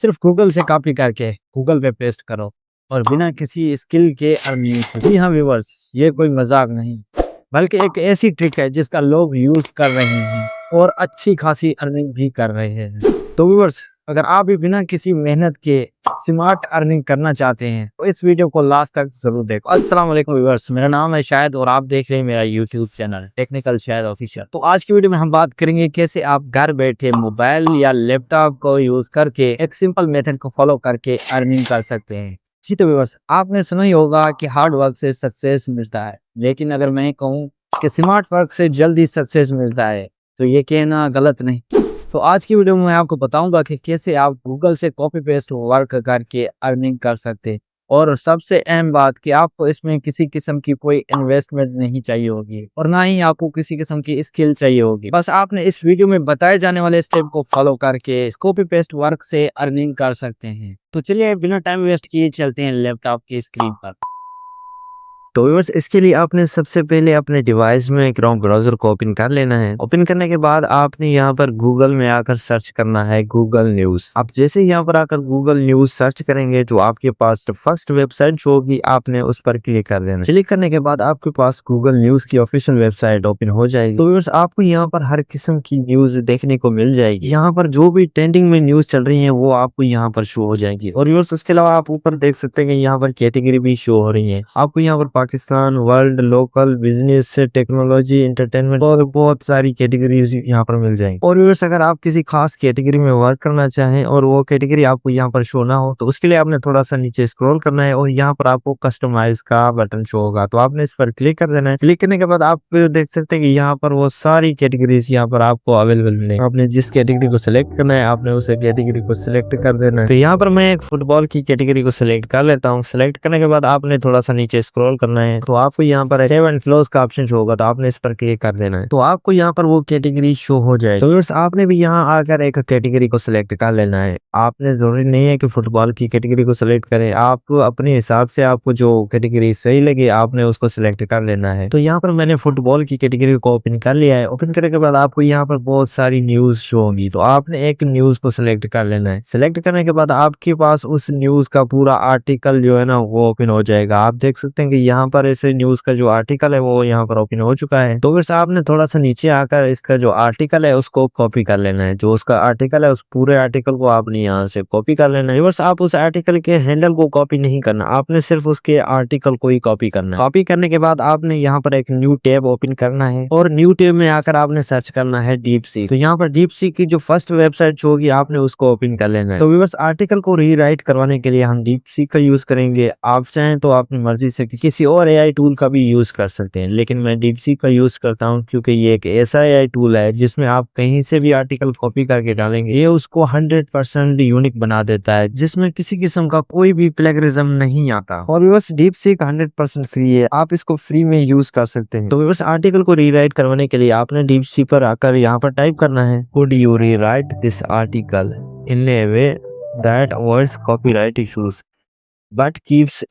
सिर्फ गूगल से कॉपी करके गूगल पे पेस्ट करो और बिना किसी स्किल के अर्निंग। जी हाँ व्यूवर्स, ये कोई मजाक नहीं बल्कि एक ऐसी ट्रिक है जिसका लोग यूज कर रहे हैं और अच्छी खासी अर्निंग भी कर रहे हैं। तो व्यूवर्स, अगर आप भी बिना किसी मेहनत के स्मार्ट अर्निंग करना चाहते हैं तो इस वीडियो को लास्ट तक जरूर देखो। अस्सलाम वालेकुम व्यूवर्स, मेरा नाम है शायद और आप देख रहे हैं मेरा यूट्यूब चैनल टेक्निकल शायद ऑफिशियल। तो आज की वीडियो में हम बात करेंगे कैसे आप घर बैठे मोबाइल या लैपटॉप को यूज करके एक सिंपल मेथड को फॉलो करके अर्निंग कर सकते हैं। जी तो व्यूवर्स, आपने सुना ही होगा कि हार्ड वर्क से सक्सेस मिलता है, लेकिन अगर मैं कहूँ कि स्मार्ट वर्क से जल्दी सक्सेस मिलता है तो ये कहना गलत नहीं। तो आज की वीडियो में मैं आपको बताऊंगा कि कैसे आप गूगल से कॉपी पेस्ट वर्क करके अर्निंग कर सकते हैं। और सबसे अहम बात कि आपको इसमें किसी किस्म की कोई इन्वेस्टमेंट नहीं चाहिए होगी और ना ही आपको किसी किस्म की स्किल चाहिए होगी। बस आपने इस वीडियो में बताए जाने वाले स्टेप को फॉलो करके कॉपी पेस्ट वर्क से अर्निंग कर सकते हैं। तो चलिए बिना टाइम वेस्ट किए चलते हैं लैपटॉप की स्क्रीन पर। तो व्यूअर्स, इसके लिए आपने सबसे पहले अपने डिवाइस में क्रोम ब्राउजर को ओपन कर लेना है। ओपन करने के बाद आपने यहाँ पर गूगल में आकर सर्च करना है गूगल न्यूज। आप जैसे यहाँ पर आकर गूगल न्यूज सर्च करेंगे जो आपके पास फर्स्ट वेबसाइट जो होगी आपने उस पर क्लिक कर देना। क्लिक करने के बाद आपके पास गूगल न्यूज की ऑफिशियल वेबसाइट ओपन हो जाएगी। तो व्यूअर्स, आपको यहाँ पर हर किस्म की न्यूज देखने को मिल जाएगी। यहाँ पर जो भी ट्रेंडिंग में न्यूज चल रही है वो आपको यहाँ पर शो हो जाएगी। और व्यूअर्स, उसके अलावा आप ऊपर देख सकते हैं कि यहाँ पर कैटेगरी भी शो हो रही है। आपको यहाँ पर पाकिस्तान, वर्ल्ड, लोकल, बिजनेस से टेक्नोलॉजी, एंटरटेनमेंट और बहुत सारी कैटेगरीज यहाँ पर मिल जाएंगी। और व्यूअर्स, अगर आप किसी खास कैटेगरी में वर्क करना चाहें और वो कैटेगरी आपको यहाँ पर शो ना हो तो उसके लिए आपने थोड़ा सा नीचे स्क्रॉल करना है और यहाँ पर आपको कस्टमाइज का बटन शो होगा, तो आपने इस पर क्लिक कर देना है। क्लिक करने के बाद आप देख सकते हैं कि यहाँ पर वो सारी कैटेगरीज यहाँ पर आपको अवेलेबल मिलेंगी। आपने जिस कैटेगरी को सिलेक्ट करना है आपने उस कैटेगरी को सिलेक्ट कर देना है। तो यहाँ पर मैं एक फुटबॉल की कैटेगरी को सिलेक्ट कर लेता हूँ। सिलेक्ट करने के बाद आपने थोड़ा सा नीचे स्क्रॉल करना है तो आपको यहाँ पर सेव एंड क्लोज का ऑप्शन शो होगा, तो आपने इस पर क्लिक कर देना है। तो आपको यहाँ पर वो कैटेगरी शो हो जाए। तो व्यूअर्स, आपने भी यहाँ आकर एक कैटेगरी को सिलेक्ट कर लेना है। आपने जरूरी नहीं है कि फुटबॉल की कैटेगरी को सिलेक्ट करें, आप अपने हिसाब से आपको जो कैटेगरी सही लगे आपने उसको सिलेक्ट कर लेना है। तो यहाँ पर मैंने फुटबॉल की कैटेगरी को ओपन कर लिया है। ओपन करने के बाद आपको यहाँ पर बहुत सारी न्यूज शो होंगी, तो आपने एक न्यूज को सिलेक्ट कर लेना है। सिलेक्ट करने के बाद आपके पास उस न्यूज का पूरा आर्टिकल जो है ना वो ओपन हो जाएगा। आप देख सकते हैं कि यहाँ पर ऐसे न्यूज का जो आर्टिकल है वो यहाँ पर ओपन हो चुका है। तो फिर आपने थोड़ा सा नीचे आकर इसका जो आर्टिकल है उसको कॉपी कर लेना है। जो उसका आर्टिकल है उस पूरे आर्टिकल को आपने यहाँ से कॉपी कर लेना है। बस आप उस आर्टिकल के हैंडल को कॉपी नहीं करना, आपने सिर्फ उसके आर्टिकल को ही कॉपी करना है। कॉपी करने के बाद आपने यहाँ पर एक न्यू टैब ओपन करना है और न्यू टैब में आकर आपने सर्च करना है डीप सीक। तो यहाँ पर डीप सीक की जो फर्स्ट वेबसाइट होगी आपने उसको ओपन कर लेना है। तो व्यूअर्स, आर्टिकल को रीराइट करवाने के लिए हम डीप सीक का यूज करेंगे। आप चाहें तो अपनी मर्जी से किसी और एआई टूल का भी यूज कर सकते हैं, लेकिन मैं डीप सीक का यूज करता हूँ क्योंकि ये एक ऐसा एआई टूल है जिसमें आप कहीं से भी आर्टिकल कॉपी करके डालेंगे ये उसको 100% यूनिक बना देता है, जिसमें किसी किस्म का कोई भी प्लेगरिज्म नहीं आता। और व्यूअर्स, डीप सीक 100% फ्री है, आप इसको फ्री में यूज कर सकते हैं। तो व्यूअर्स, आर्टिकल को रीराइट करवाने के लिए आपने डीप सीक पर आकर यहाँ पर टाइप करना है, could you rewrite this article in A way that avoids copyright issues but keeps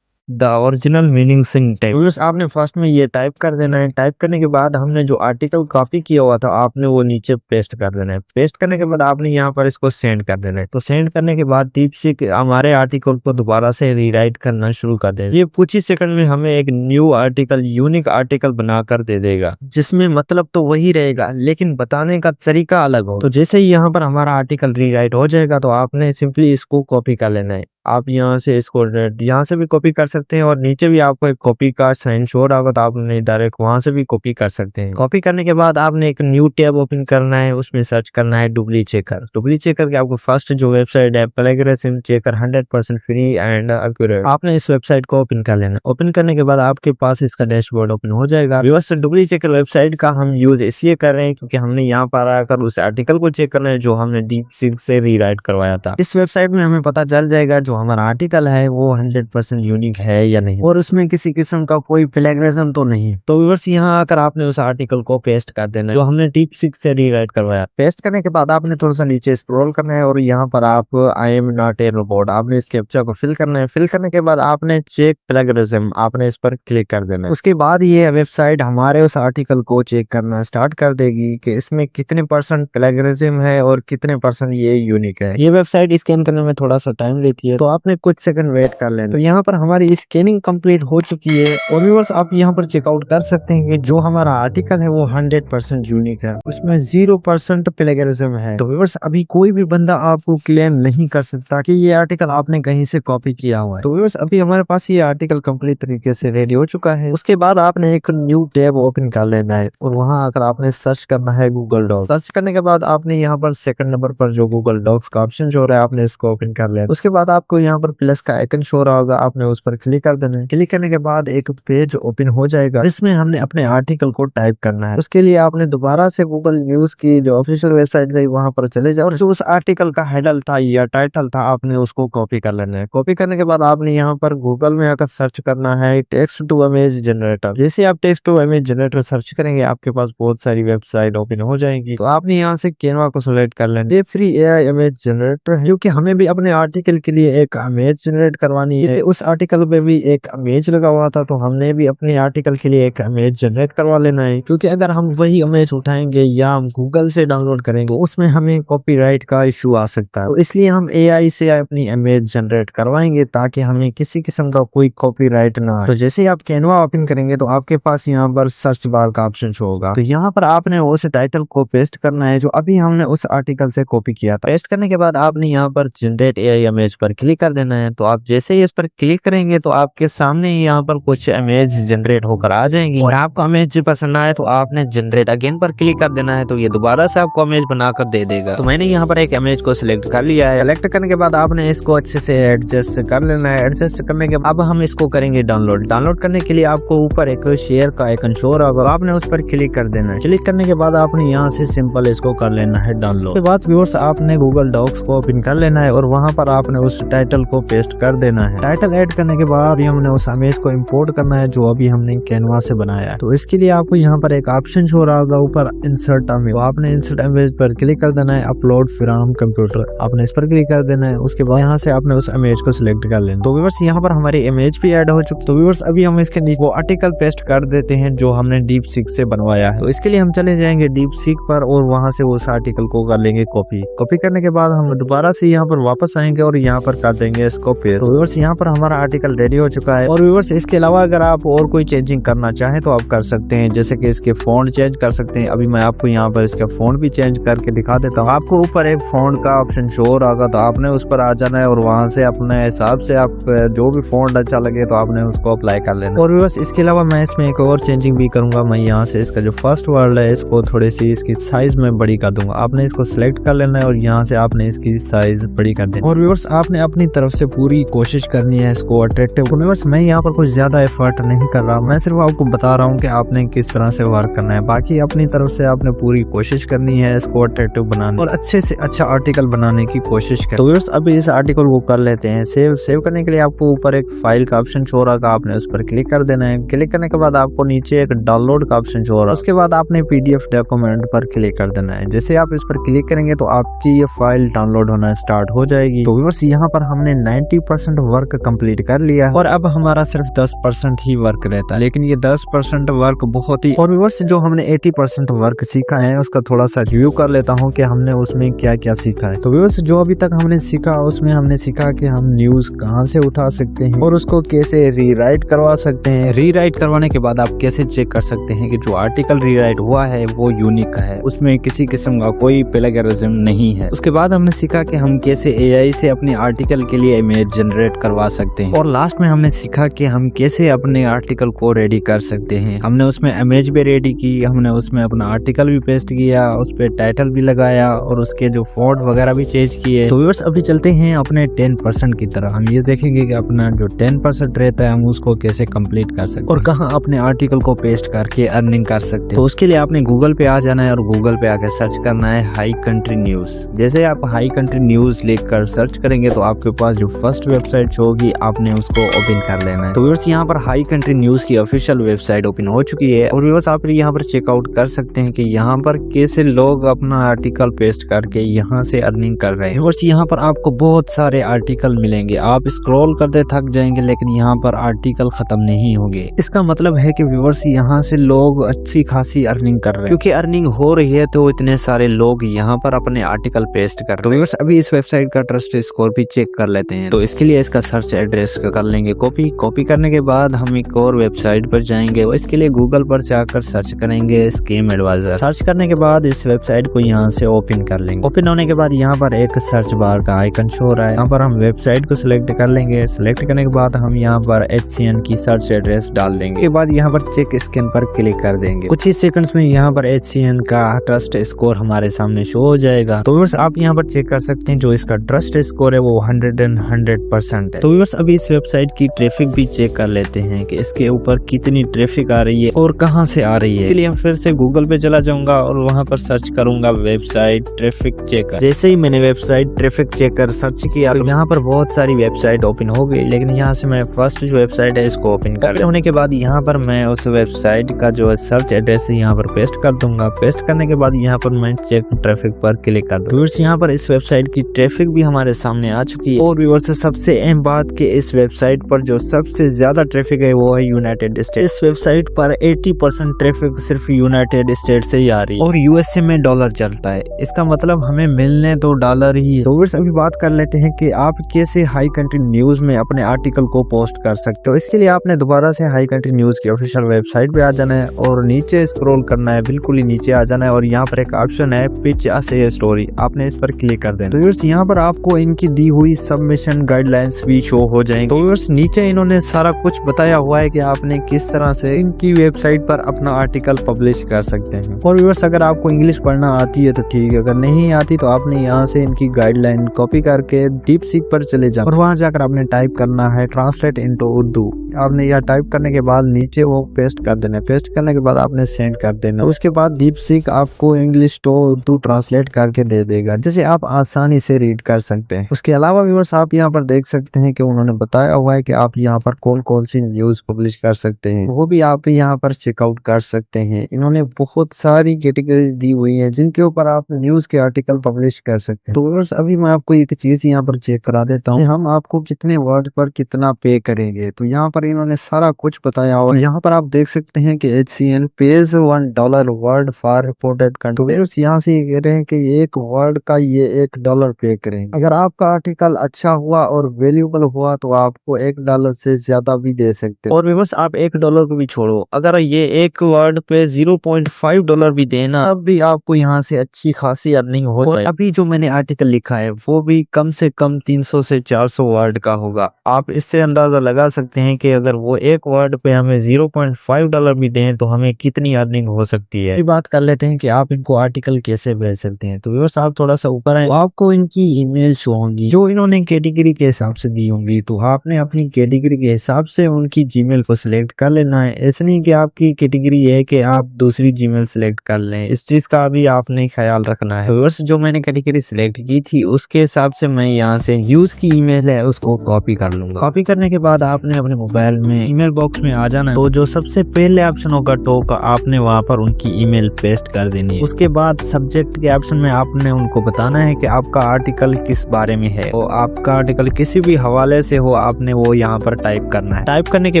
the original meanings intact. आपने फर्स्ट में ये टाइप कर देना है। टाइप करने के बाद हमने जो आर्टिकल कॉपी किया हुआ था आपने वो नीचे पेस्ट कर देना है। पेस्ट करने के बाद आपने यहाँ पर इसको सेंड कर देना है। तो सेंड करने के बाद टिप से हमारे आर्टिकल को दोबारा से रीराइट करना शुरू कर देना। ये कुछ ही सेकंड में हमें एक न्यू आर्टिकल, यूनिक आर्टिकल बनाकर दे देगा, जिसमें मतलब तो वही रहेगा लेकिन बताने का तरीका अलग हो। तो जैसे ही यहाँ पर हमारा आर्टिकल रीराइट हो जाएगा तो आपने सिंपली इसको कॉपी कर लेना है। आप यहाँ से इसको यहाँ से भी कॉपी कर सकते हैं और नीचे भी आपको एक कॉपी का साइन शो रहा होगा तो आप डायरेक्ट वहां से भी कॉपी कर सकते हैं। कॉपी करने के बाद आपने एक न्यू टैब ओपन करना है, उसमें सर्च करना है डुप्ली चेकर। डुप्ली चेकर के आपको फर्स्ट जो वेबसाइट है plagiarism checker 100% free and accurate, आपने इस वेबसाइट को ओपन कर लेना। ओपन करने के बाद आपके पास इसका डैशबोर्ड ओपन हो जाएगा। व्यवस्थित डुप्ली चेकर वेबसाइट का हम यूज इसलिए कर रहे हैं क्योंकि हमने यहाँ पर आकर उस आर्टिकल को चेक करना है जो हमने डीप सीक से रीराइट करवाया था। इस वेबसाइट में हमें पता चल जाएगा जो हमारा आर्टिकल है वो 100% यूनिक है या नहीं और उसमें किसी किस्म का कोई प्लेगरिज्म तो नहीं। तो व्यूअर्स यहाँ आकर आपने उस आर्टिकल को पेस्ट कर देना है जो हमने DeepSeek से रीराइट करवाया। पेस्ट करने के बाद आपने थोड़ा सा नीचे स्क्रॉल करना है और यहाँ पर आप I am not a robot आपने इस कैप्चा को फिल करना है। फिल करने के बाद आपने चेक प्लेगरिज्म आपने इस पर क्लिक कर देना है। उसके बाद ये वेबसाइट हमारे उस आर्टिकल को चेक करना स्टार्ट कर देगी कि इसमें कितने % प्लेगरिज्म है और कितने % ये यूनिक है। ये वेबसाइट स्कैन करने में थोड़ा सा टाइम लेती है तो आपने कुछ सेकंड वेट कर लेना। तो यहाँ पर हमारी स्कैनिंग कंप्लीट हो चुकी है और व्यूअर्स आप यहाँ पर चेकआउट कर सकते हैं कि जो हमारा आर्टिकल है वो 100% यूनिक है, उसमें 0% प्लेगरिज्म है। तो व्यूअर्स अभी कोई भी बंदा आपको क्लेम नहीं कर सकता कि ये आर्टिकल आपने कहीं से कॉपी किया हुआ है। तो व्यूअर्स अभी हमारे पास ये आर्टिकल कंप्लीट तरीके से रेडी हो चुका है। उसके बाद आपने एक न्यू टैब ओपन कर लेना है और वहां आकर आपने सर्च करना है गूगल डॉक्स। सर्च करने के बाद आपने यहाँ पर सेकंड नंबर पर जो गूगल डॉक्स का ऑप्शन शो हो रहा है आपने इसको ओपन कर लेना। उसके बाद आपको यहाँ पर प्लस का आइकन शो रहा होगा आपने उस पर क्लिक कर देना है। क्लिक करने के बाद एक पेज ओपन हो जाएगा जिसमें हमने अपने आर्टिकल को टाइप करना है। उसके लिए आपने दोबारा से गूगल न्यूज की जो ऑफिशियल वेबसाइट है वहां पर चले जाओ और जो उस आर्टिकल का हेडल था या टाइटल था आपने उसको कॉपी कर लेना है। कॉपी करने के बाद आपने यहाँ पर गूगल में आकर सर्च करना है टेक्स्ट टू इमेज जनरेटर। जैसे आप text to image generator search करेंगे आपके पास बहुत सारी वेबसाइट ओपन हो जाएंगी। तो आपने यहाँ से कैनवा को सिलेक्ट कर लेना। ये फ्री AI इमेज जनरेटर है क्योंकि हमें भी अपने आर्टिकल के लिए एक इमेज जनरेट करवानी है। उस आर्टिकल पे भी एक इमेज लगा हुआ था तो हमने भी अपने आर्टिकल के लिए एक इमेज जनरेट करवा लेना है क्योंकि अगर हम वही इमेज उठाएंगे या हम गूगल से डाउनलोड करेंगे तो उसमें हमें कॉपीराइट का इशू आ सकता है। तो इसलिए हम AI से अपनी इमेज जनरेट करवाएंगे ताकि हमें किसी किस्म का कोई कॉपीराइट ना आए। तो जैसे ही आप कैनवा ओपन करेंगे तो आपके पास यहाँ पर सर्च बार का ऑप्शन शो होगा। तो यहाँ पर आपने उस टाइटल को पेस्ट करना है जो अभी हमने उस आर्टिकल से कॉपी किया था। पेस्ट करने के बाद आपने यहाँ पर जनरेट AI इमेज पर क्लिक कर देना है। तो आप जैसे ही इस पर क्लिक करेंगे तो आपके सामने यहाँ पर कुछ इमेज जनरेट होकर आ जाएंगी और आपको इमेज पसंद आए तो आपने जनरेट अगेन पर क्लिक कर देना है। तो ये दोबारा से आपको इमेज बनाकर दे देगा। तो मैंने यहाँ पर एक इमेज को सिलेक्ट कर लिया है। सिलेक्ट करने के बाद आपने इसको अच्छे से एडजस्ट कर लेना है। एडजस्ट करने के बाद अब हम इसको करेंगे डाउनलोड। डाउनलोड करने के लिए आपको ऊपर एक शेयर का आइकन शो होगा आपने उस पर क्लिक कर देना है। क्लिक करने के बाद आपने यहाँ से सिंपल इसको कर लेना है डाउनलोड। उसके बाद व्यूअर्स आपने गूगल डॉक्स को ओपन कर लेना है और वहां पर आपने उस टाइटल को पेस्ट कर देना है। टाइटल ऐड करने के बाद हमने उस इमेज को इंपोर्ट करना है जो अभी हमने कैनवा से बनाया है। तो इसके लिए आपको यहाँ पर एक ऑप्शन शो रहा होगा ऊपर इंसर्ट इमेज। तो आपने इंसर्ट इमेज पर क्लिक कर देना है। अपलोड फ्रॉम कंप्यूटर आपने इस पर क्लिक कर देना है। उसके बाद यहाँ से आपने उस इमेज को सिलेक्ट कर लेना। तो व्यूअर्स यहाँ पर हमारी इमेज भी ऐड हो चुकी। तो व्यूअर्स अभी हम इसके नीचे वो आर्टिकल पेस्ट कर देते हैं जो हमने DeepSeek से बनवाया है। तो इसके लिए हम चले जाएंगे DeepSeek पर और वहां से उस आर्टिकल को कर लेंगे कॉपी। कॉपी करने के बाद हम दोबारा से यहाँ पर वापस आएंगे और यहाँ पर कर देंगे इसको पेस्ट। तो व्यूअर्स यहाँ पर हमारा आर्टिकल रेडी हो चुका है। और व्यूअर्स इसके अलावा अगर आप और कोई चेंजिंग करना चाहें तो आप कर सकते हैं, जैसे कि इसके फॉन्ट चेंज कर सकते हैं। अभी मैं आपको यहाँ पर इसका फॉन्ट भी चेंज करके दिखा देता हूँ। आपको ऊपर एक फॉन्ट का ऑप्शन शो हो रहा तो आपने उस पर आ जाना है और वहां से अपने हिसाब से आप जो भी फॉन्ट अच्छा लगे तो आपने उसको अप्लाई कर लेना। और व्यूअर्स इसके अलावा मैं इसमें एक और चेंजिंग भी करूंगा। मैं यहाँ से इसका जो फर्स्ट वर्ड है इसको थोड़ी सी इसकी साइज में बड़ी कर दूंगा। आपने इसको सिलेक्ट कर लेना है और यहाँ से आपने इसकी साइज बड़ी कर देना। और व्यूअर्स आपने अपनी तरफ से पूरी कोशिश करनी है इसको अट्रैक्टिव। तो व्यूअर्स मैं यहाँ पर कुछ ज्यादा एफर्ट नहीं कर रहा, मैं सिर्फ आपको बता रहा हूँ कि आपने किस तरह से वर्क करना है। बाकी अपनी तरफ से आपने पूरी कोशिश करनी है इसको अट्रैक्टिव बनाने और अच्छे से अच्छा आर्टिकल बनाने की कोशिश करें। तो व्यूअर्स अभी इस आर्टिकल को कर लेते हैं सेव। सेव करने के लिए आपको ऊपर एक फाइल का ऑप्शन शो रहा था आपने उस पर क्लिक कर देना है। क्लिक करने के बाद आपको नीचे एक डाउनलोड का ऑप्शन शो हो रहा है। उसके बाद आपने PDF डॉक्यूमेंट पर क्लिक कर देना है। जैसे आप इस पर क्लिक करेंगे तो आपकी ये फाइल डाउनलोड होना स्टार्ट हो जाएगी। तो व्यूअर्स यहाँ पर हमने 90% वर्क कंप्लीट कर लिया है और अब हमारा सिर्फ 10% ही वर्क रहता है, लेकिन ये 10% वर्क बहुत ही। और व्यूअर्स जो हमने 80% वर्क सीखा है उसका थोड़ा सा रिव्यू कर लेता हूँ कि हमने उसमें क्या क्या सीखा है। तो व्यूअर्स जो अभी तक हमने सीखा उसमें हमने सीखा कि हम न्यूज कहाँ से उठा सकते हैं और उसको कैसे रीराइट करवा सकते हैं। रीराइट करवाने के बाद आप कैसे चेक कर सकते हैं कि जो आर्टिकल रीराइट हुआ है वो यूनिक है, उसमें किसी किस्म का कोई प्लेगरिज्म नहीं है। उसके बाद हमने सीखा कि हम कैसे AI से अपने आर्टिकल के लिए इमेज जनरेट करवा सकते हैं। और लास्ट में हमने सीखा कि हम कैसे अपने आर्टिकल को रेडी कर सकते हैं। हमने उसमें इमेज भी रेडी की, हमने उसमें अपना आर्टिकल भी पेस्ट किया, उस पर टाइटल भी लगाया और उसके जो फॉन्ट वगैरह भी चेंज किए। तो व्यूअर्स अभी चलते हैं अपने 10% की तरह। हम ये देखेंगे कि अपना जो 10% रहता है हम उसको कैसे कंप्लीट कर सकते हैं और कहाँ अपने आर्टिकल को पेस्ट करके अर्निंग कर सकते हैं। तो उसके लिए आपने गूगल पे आ जाना है और गूगल पे आकर सर्च करना है हाई कंट्री न्यूज। जैसे आप हाई कंट्री न्यूज लिख कर सर्च करेंगे तो आपके आपके पास जो फर्स्ट वेबसाइट शो होगी आपने उसको ओपन कर लेना है। तो व्यूअर्स यहाँ पर हाई कंट्री न्यूज की ऑफिशियल वेबसाइट ओपन हो चुकी है और व्यूअर्स आप यहाँ पर चेकआउट कर सकते हैं कि यहाँ पर कैसे लोग अपना आर्टिकल पेस्ट करके यहाँ से अर्निंग कर रहे हैं। व्यूअर्स यहाँ पर आपको बहुत सारे आर्टिकल मिलेंगे, आप स्क्रॉल करते थक जाएंगे लेकिन यहाँ पर आर्टिकल खत्म नहीं होंगे। इसका मतलब है कि व्यूअर्स यहाँ से लोग अच्छी खासी अर्निंग कर रहे हैं, क्योंकि अर्निंग हो रही है तो इतने सारे लोग यहाँ पर अपने आर्टिकल पेस्ट कर रहे हैं। तो व्यूअर्स अभी इस वेबसाइट का ट्रस्ट स्कोर भी चेक कर लेते हैं। तो इसके लिए इसका सर्च एड्रेस कर लेंगे कॉपी करने के बाद हम एक और वेबसाइट पर जाएंगे और इसके लिए गूगल पर जाकर सर्च करेंगे स्कैम एडवाइजर। सर्च करने के बाद इस वेबसाइट को यहाँ से ओपन कर लेंगे। ओपन होने के बाद यहाँ पर एक सर्च बार का आइकन शो हो रहा है, यहाँ पर हम वेबसाइट को सिलेक्ट कर लेंगे। सिलेक्ट करने के बाद हम यहाँ पर HCN की सर्च एड्रेस डाल देंगे। के बाद यहाँ पर चेक स्कैन पर क्लिक कर देंगे। कुछ ही सेकंड्स में यहाँ पर HCN का ट्रस्ट स्कोर हमारे सामने शो हो जाएगा। तो व्यूअर्स आप यहाँ पर चेक कर सकते हैं जो इसका ट्रस्ट स्कोर है वो 100% है। तो व्यूअर्स अभी इस वेबसाइट की ट्रैफिक भी चेक कर लेते हैं कि इसके ऊपर कितनी ट्रैफिक आ रही है और कहाँ से आ रही है। इसलिए हम फिर से गूगल पे चला जाऊंगा और वहाँ पर सर्च करूंगा वेबसाइट ट्रैफिक चेकर। जैसे ही मैंने वेबसाइट ट्रैफिक चेकर सर्च किया तो यहाँ पर बहुत सारी वेबसाइट ओपन हो गई, लेकिन यहाँ से मैं फर्स्ट जो वेबसाइट है इसको ओपन कर होने के बाद यहाँ पर मैं उस वेबसाइट का जो सर्च एड्रेस है यहाँ पर पेस्ट कर दूंगा। पेस्ट करने के बाद यहाँ पर मैं चेक ट्रैफिक पर क्लिक कर दूंगा। व्यूअर्स यहाँ पर इस वेबसाइट की ट्रैफिक भी हमारे सामने आ चुकी है और व्यूअर्स सबसे अहम बात कि इस वेबसाइट पर जो सबसे ज्यादा ट्रैफिक है वो है यूनाइटेड स्टेट। इस वेबसाइट पर 80% ट्रैफिक सिर्फ यूनाइटेड स्टेट से ही आ रही है और यूएसए में डॉलर चलता है। इसका मतलब हमें मिलने तो डॉलर ही है। तो व्यूअर्स अभी बात कर लेते हैं कि आप कैसे हाई कंट्री न्यूज में अपने आर्टिकल को पोस्ट कर सकते हो। इसके लिए आपने दोबारा से हाई कंट्री न्यूज की ऑफिशियल वेबसाइट पे आ जाना है और नीचे स्क्रॉल करना है, बिल्कुल ही नीचे आ जाना है और यहाँ पर एक ऑप्शन है पिच अस ए स्टोरी, आपने इस पर क्लिक कर देना। तो व्यूअर्स यहाँ पर आपको इनकी दी हुई सबमिशन गाइडलाइंस भी शो हो जाएंगे। तो व्यूअर्स नीचे इन्होंने सारा कुछ बताया हुआ है कि आपने किस तरह से इनकी वेबसाइट पर अपना आर्टिकल पब्लिश कर सकते हैं। और व्यूअर्स अगर आपको इंग्लिश पढ़ना आती है तो ठीक है, अगर नहीं आती तो आपने यहाँ से इनकी गाइडलाइन कॉपी करके डीप सीक पर चले जाओ और वहां जाकर आपने टाइप करना है ट्रांसलेट इनटू उर्दू। आपने यह टाइप करने के बाद नीचे वो पेस्ट कर देना है। पेस्ट करने के बाद आपने सेंड कर देना। उसके बाद डीप सीक आपको इंग्लिश टू उर्दू ट्रांसलेट करके दे देगा, जिसे आप आसानी से रीड कर सकते हैं। उसके अलावा व्यूअर्स आप यहाँ पर देख सकते हैं कि उन्होंने बताया हुआ है कि आप यहाँ पर कौन सी न्यूज पब्लिश कर सकते हैं, वो भी आप यहाँ पर चेकआउट कर सकते हैं। इन्होंने बहुत सारी कैटेगरी दी हुई है जिनके ऊपर आप न्यूज के आर्टिकल पब्लिश कर सकते हैं। तो व्यूअर्स अभी मैं आपको एक चीज यहाँ पर चेक करा देता हूँ, हम आपको कितने वर्ड पर कितना पे करेंगे। तो यहाँ पर इन्होंने सारा कुछ बताया और यहाँ पर आप देख सकते हैं कि HCN page $1 word for reported content. यहाँ से ये कह रहे हैं कि एक वर्ड का ये $1 पे करेंगे। अगर आपका आर्टिकल अच्छा हुआ और वैल्यूएबल हुआ तो आपको $1 से ज्यादा भी दे सकते हैं। और व्यूअर्स आप $1 को भी छोड़ो, अगर ये एक वर्ड पे $0.5 भी देना तब भी आपको यहाँ से अच्छी खासी अर्निंग हो जाए। अभी जो मैंने आर्टिकल लिखा है वो भी कम से कम 300 से 400 वर्ड का होगा। आप इससे अंदाजा लगा सकते हैं कि अगर वो एक वर्ड पे हमें $0.5 भी दें तो हमें कितनी अर्निंग हो सकती है। बात कर लेते हैं कि आप इनको आर्टिकल कैसे भेज सकते हैं। तो व्यूअर्स आप थोड़ा सा ऊपर आए तो आपको इनकी ईमेल शो होंगी जो इन्होंने कैटेगरी के हिसाब से दी होंगी। तो आपने अपनी कैटेगरी के हिसाब से उनकी जीमेल को सिलेक्ट कर लेना है। ऐसा नहीं कि आपकी कैटेगरी है कि आप दूसरी जीमेल सिलेक्ट कर लें, इस चीज का भी आपने ख्याल रखना है। व्यूअर्स जो मैंने कैटेगरी सिलेक्ट की थी उसके हिसाब से मैं यहाँ से यूज की ईमेल है उसको कॉपी कर लूंगा। कॉपी करने के बाद आपने अपने मोबाइल में ईमेल बॉक्स में आ जाना है। तो जो सबसे पहले ऑप्शन होगा टॉप, आपने वहाँ पर उनकी ईमेल पेस्ट कर देनी है। उसके बाद सब्जेक्ट के ऑप्शन में आपने उनको बताना है कि आपका आर्टिकल किस बारे में है और आपका आर्टिकल किसी भी हवाले से हो, आपने वो यहाँ पर टाइप करना है। टाइप करने के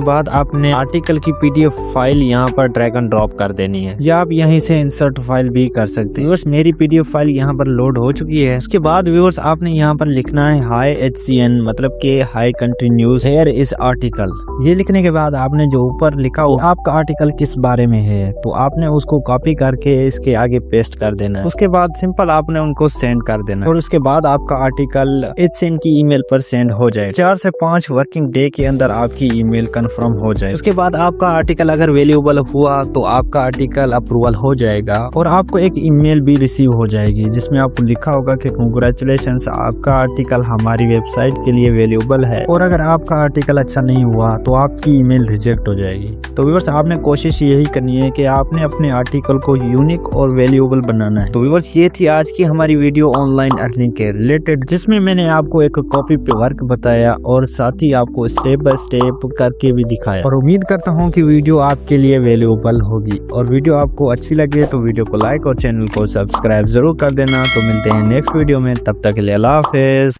बाद आपने आर्टिकल की PDF फाइल यहाँ पर ड्रैग एंड ड्रॉप कर देनी है या आप यहीं से इंसर्ट फाइल भी कर सकते हैं। व्यूअर्स मेरी PDF फाइल यहाँ पर लोड हो चुकी है। उसके बाद व्यूअर्स आपने यहाँ पर लिखना है हाई HCN, मतलब कि हाई कंट्री न्यूज हेयर इस आर्टिकल। ये लिखने के बाद आपने जो ऊपर लिखा हो आपका आर्टिकल किस बारे में है तो आपने उसको कॉपी करके इसके आगे पेस्ट कर देना है। उसके बाद सिंपल आपने उनको सेंड कर देना है और उसके बाद आपका आर्टिकल HCN की ईमेल पर सेंड हो जाए। 4 से 5 वर्किंग डे के अंदर आपकी ईमेल कंफर्म हो जाए। उसके बाद आपका आर्टिकल अगर वैल्यूएबल हुआ तो आपका आर्टिकल अप्रूवल हो जाएगा और आपको एक ईमेल भी रिसीव हो जाएगी जिसमें आपको लिखा होगा कि कांग्रेचुलेशंस, आपका आर्टिकल हमारी वेबसाइट के लिए वैल्यूएबल है। और अगर आपका आर्टिकल अच्छा नहीं हुआ तो आपकी ईमेल रिजेक्ट हो जाएगी। तो व्यूअर्स आपने कोशिश यही करनी है कि आपने अपने आर्टिकल को यूनिक और वैल्यूएबल बनाना है। तो व्यूअर्स ये थी आज की हमारी वीडियो ऑनलाइन अर्निंग के रिलेटेड, जिसमें मैंने आपको आपको एक कॉपी पे वर्क बताया और साथ ही आपको स्टेप बाय स्टेप करके भी दिखाया। और उम्मीद करता हूँ कि वीडियो आपके लिए वैल्यूएबल होगी और वीडियो आपको अच्छी लगे तो वीडियो को लाइक और चैनल को सब्सक्राइब जरूर कर देना। तो मिलते हैं नेक्स्ट वीडियो में, तब तक के लिए अल्लाह हाफिज।